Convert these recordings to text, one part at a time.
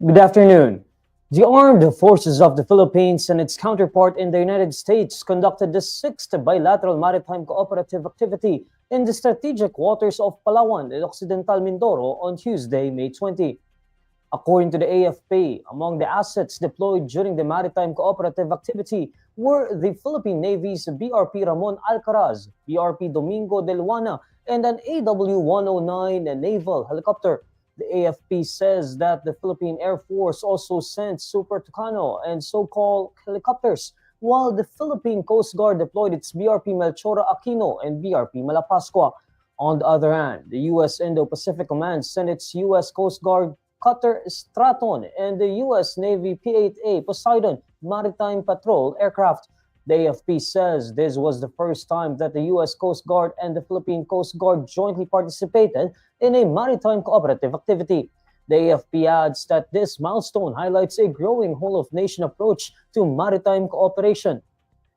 Good afternoon. The Armed Forces of the Philippines and its counterpart in the United States conducted the sixth bilateral maritime cooperative activity in the strategic waters of Palawan and Occidental Mindoro on Tuesday, May 20. According to the AFP, among the assets deployed during the maritime cooperative activity were the Philippine Navy's BRP Ramon Alcaraz, BRP Domingo del Juana, and an AW-109 naval helicopter. The AFP says that the Philippine Air Force also sent Super Tucano and so-called helicopters, while the Philippine Coast Guard deployed its BRP Melchora Aquino and BRP Malapascua. On the other hand, the U.S. Indo-Pacific Command sent its U.S. Coast Guard Cutter Straton and the U.S. Navy P-8A Poseidon Maritime Patrol aircraft. The AFP says this was the first time that the U.S. Coast Guard and the Philippine Coast Guard jointly participated in a maritime cooperative activity. The AFP adds that this milestone highlights a growing whole-of-nation approach to maritime cooperation.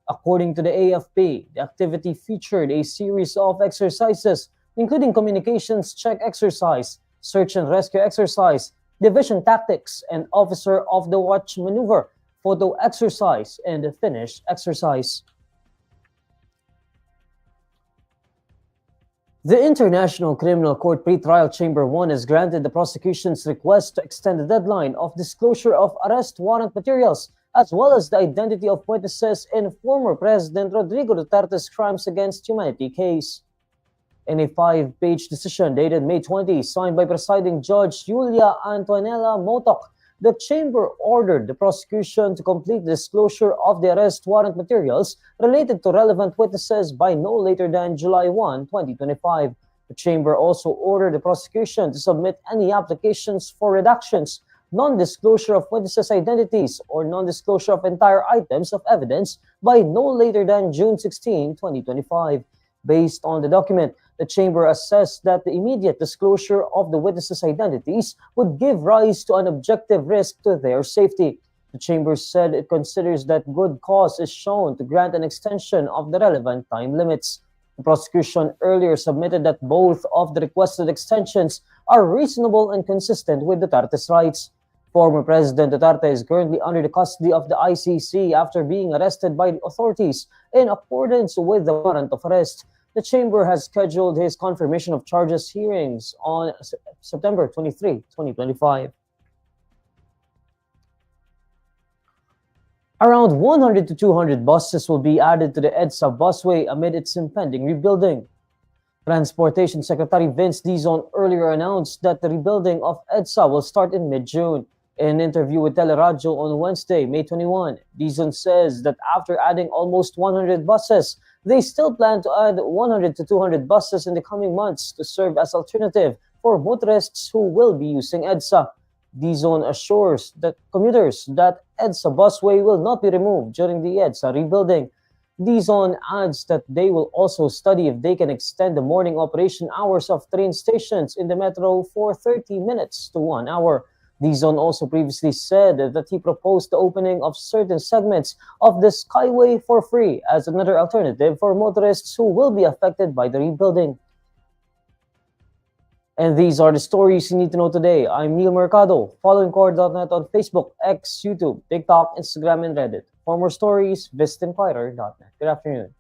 According to the AFP, the activity featured a series of exercises, including communications check exercise, search and rescue exercise, division tactics, and officer of the watch maneuver, photo exercise, and finish exercise. The International Criminal Court Pretrial Chamber 1 has granted the prosecution's request to extend the deadline of disclosure of arrest warrant materials, as well as the identity of witnesses in former President Rodrigo Duterte's crimes against humanity case. In a five-page decision dated May 20, signed by presiding Judge Julia Antonella Motok, the chamber ordered the prosecution to complete the disclosure of the arrest warrant materials related to relevant witnesses by no later than July 1, 2025. The chamber also ordered the prosecution to submit any applications for redactions, non-disclosure of witnesses' identities, or non-disclosure of entire items of evidence by no later than June 16, 2025. Based on the document, the chamber assessed that the immediate disclosure of the witnesses' identities would give rise to an objective risk to their safety. The chamber said it considers that good cause is shown to grant an extension of the relevant time limits. The prosecution earlier submitted that both of the requested extensions are reasonable and consistent with Duterte's rights. Former President Duterte is currently under the custody of the ICC after being arrested by the authorities in accordance with the warrant of arrest. The chamber has scheduled his confirmation of charges hearings on September 23, 2025. Around 100 to 200 buses will be added to the Edsa busway amid its impending rebuilding. Transportation Secretary Vince Dizon earlier announced that the rebuilding of Edsa will start in mid-June. In an interview with Teleradio on Wednesday, May 21, Dizon says that after adding almost 100 buses, they still plan to add 100 to 200 buses in the coming months to serve as alternative for motorists who will be using Edsa. Dizon assures that commuters that Edsa busway will not be removed during the Edsa rebuilding. Dizon adds that they will also study if they can extend the morning operation hours of train stations in the metro for 30 minutes to 1 hour. Dizon also previously said that he proposed the opening of certain segments of the Skyway for free as another alternative for motorists who will be affected by the rebuilding. And these are the stories you need to know today. I'm Neil Mercado. Follow INQUIRER.net on Facebook, X, YouTube, TikTok, Instagram, and Reddit. For more stories, visit INQUIRER.net. Good afternoon.